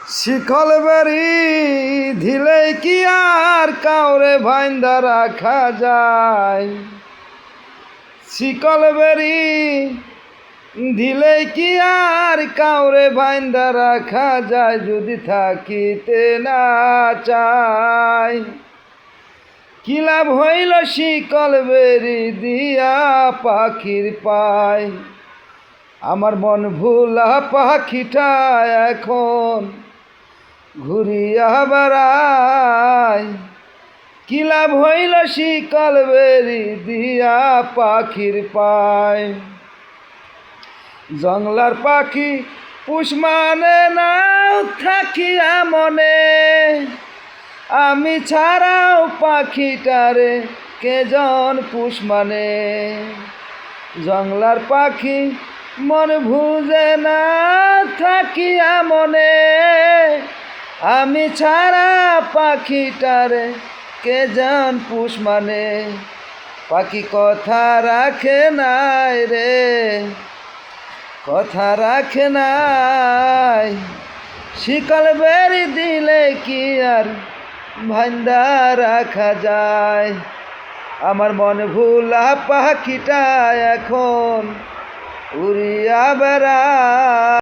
শিকল বেরি ধিলে কি আর কাউরে ভাইন্দা রাখা যায়। শিকল বেরি দিলে কি আর কাউরে ভাইন্দা রাখা যায়, যদি থাকিতে না চাই। কি লাভ হইল শিকল বেরি দিয়া পাখির পায়। আমার মন ভুলা পাখিটা এখন ঘুরিয়া বেড়ায়। কি লাভ হইল শিকল বেরি দিয়া পাখির পায়। জংলার পাখি পুষ মানে না থাকিয়া মনে, আমি ছাড়াও পাখিটারে কেজন পুষ মানে। জংলার পাখি মন বুঝে না থাকিয়া মনে, আমি ছাড়া পাখিটারে কেজন পুষ মানে। পাখি কথা রাখে নাই রে, কথা রাখে নাই। শিকল বেরি দিলে কি আর ভাইন্দা রাখা যায়। আমার মন ভুলা পাখিটা এখন উড়িয়া বেড়ায়।